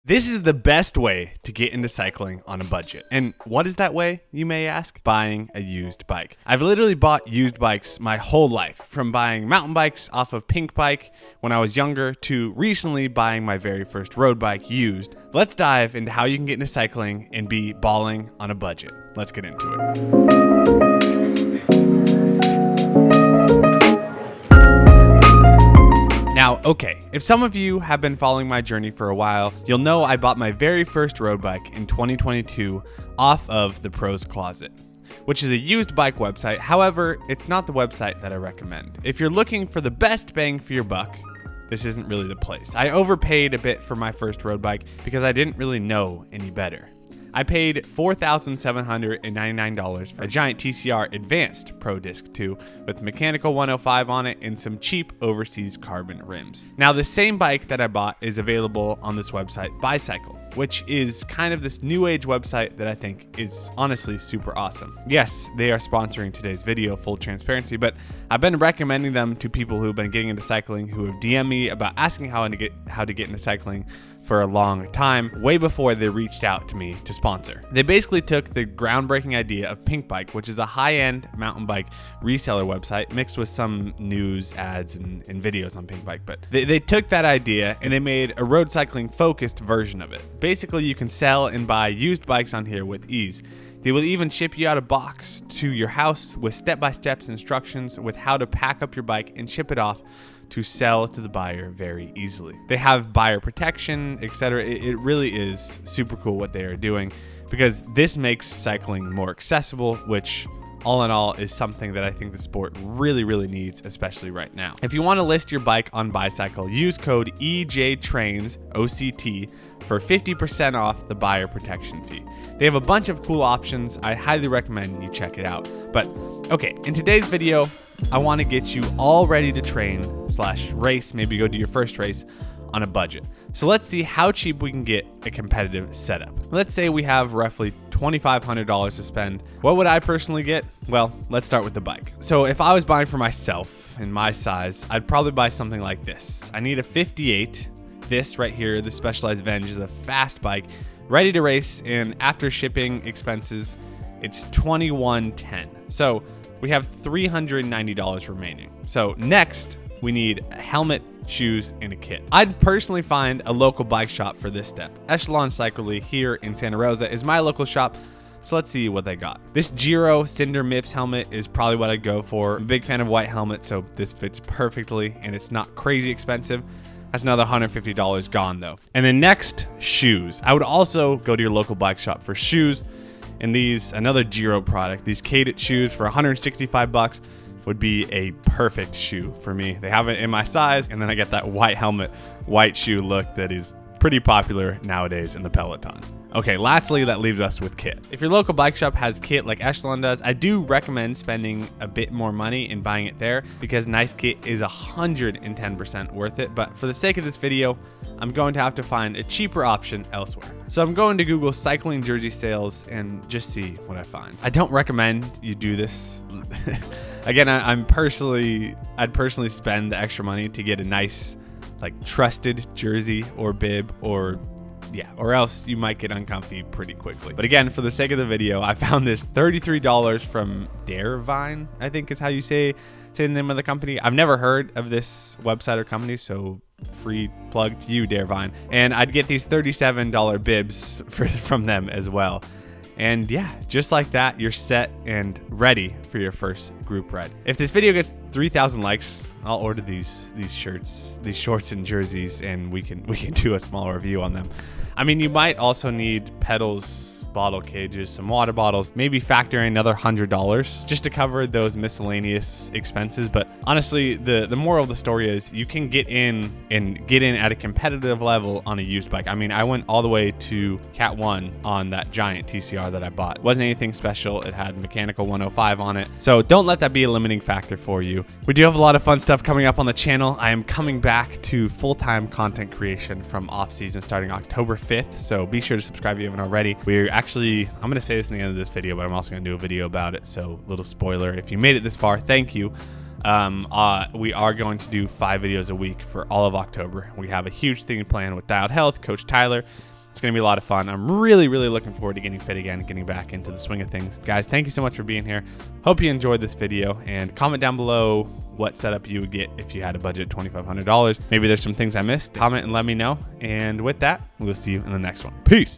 This is the best way to get into cycling on a budget. And what is that way, you may ask? Buying a used bike. I've literally bought used bikes my whole life, from buying mountain bikes off of PitViper when I was younger to recently buying my very first road bike used. Let's dive into how you can get into cycling and be balling on a budget. Let's get into it. Now, okay, if some of you have been following my journey for a while, you'll know I bought my very first road bike in 2022 off of the Pros Closet, which is a used bike website. However, it's not the website that I recommend. If you're looking for the best bang for your buck, this isn't really the place. I overpaid a bit for my first road bike because I didn't really know any better. I paid $4,799 for a giant TCR Advanced Pro Disc 2 with mechanical 105 on it and some cheap overseas carbon rims. Now, the same bike that I bought is available on this website, Bicycle, which is kind of this new age website that I think is honestly super awesome. Yes, they are sponsoring today's video, full transparency, but I've been recommending them to people who've been getting into cycling, who have DM'd me about asking how to get into cycling for a long time, way before they reached out to me to sponsor. They basically took the groundbreaking idea of PitViper, which is a high-end mountain bike reseller website mixed with some news, ads, and videos on PitViper. But they took that idea and they made a road cycling focused version of it. Basically, you can sell and buy used bikes on here with ease. They will even ship you out a box to your house with step-by-step instructions with how to pack up your bike and ship it off to sell to the buyer very easily. They have buyer protection, etc. It really is super cool what they are doing, because this makes cycling more accessible, which all in all is something that I think the sport really needs, especially right now. If you want to list your bike on Bicycle, use code EJTRAINSOCT for 50% off the buyer protection fee. They have a bunch of cool options. I highly recommend you check it out. But okay, in today's video, I want to get you all ready to train/race, maybe go to your first race on a budget. So let's see how cheap we can get a competitive setup. Let's say we have roughly $2,500 to spend. What would I personally get? Well, let's start with the bike. So if I was buying for myself in my size, I'd probably buy something like this. I need a 58. This right here, the Specialized Venge, is a fast bike, ready to race, and after shipping expenses, it's $2,110. So we have $390 remaining. So next, we need a helmet, shoes, and a kit. I'd personally find a local bike shop for this step. Echelon Cyclery here in Santa Rosa is my local shop, so let's see what they got. This Giro Cinder Mips helmet is probably what I'd go for. I'm a big fan of white helmets, so this fits perfectly, and it's not crazy expensive. That's another $150 gone though. And then next, shoes. I would also go to your local bike shop for shoes. And these, another Giro product, these Cadet shoes for 165 bucks would be a perfect shoe for me. They have it in my size, and then I get that white helmet, white shoe look that is pretty popular nowadays in the peloton. Okay, lastly, that leaves us with kit. If your local bike shop has kit like Echelon does, I do recommend spending a bit more money and buying it there, because nice kit is 110% worth it. But for the sake of this video, I'm going to have to find a cheaper option elsewhere. So I'm going to Google cycling jersey sales and just see what I find. I don't recommend you do this. Again, I'd personally spend the extra money to get a nice, like, trusted jersey or bib, or else you might get uncomfy pretty quickly. But again, for the sake of the video, I found this $33 from Darevine, I think is how you say the name of the company. I've never heard of this website or company, so free plug to you, Darevine. And I'd get these $37 bibs from them as well. And yeah, just like that, you're set and ready for your first group ride. If this video gets 3,000 likes, I'll order these shirts, these shorts and jerseys, and we can do a small review on them. I mean, you might also need pedals, bottle cages, some water bottles, maybe factor in another $100 just to cover those miscellaneous expenses. But honestly, the moral of the story is you can get in at a competitive level on a used bike. I mean, I went all the way to Cat 1 on that giant TCR that I bought. It wasn't anything special. It had mechanical 105 on it. So don't let that be a limiting factor for you. We do have a lot of fun stuff coming up on the channel. I am coming back to full-time content creation from off season starting October 5th. So be sure to subscribe if you haven't already. I'm going to say this in the end of this video, but I'm also going to do a video about it. So little spoiler, if you made it this far, thank you. We are going to do 5 videos a week for all of October. We have a huge thing planned with Dialed Health, Coach Tyler, It's going to be a lot of fun. I'm really looking forward to getting fit again, getting back into the swing of things. Guys, thank you so much for being here. Hope you enjoyed this video, and comment down below what setup you would get if you had a budget of $2,500. Maybe there's some things I missed. Comment and let me know. And with that, we'll see you in the next one. Peace.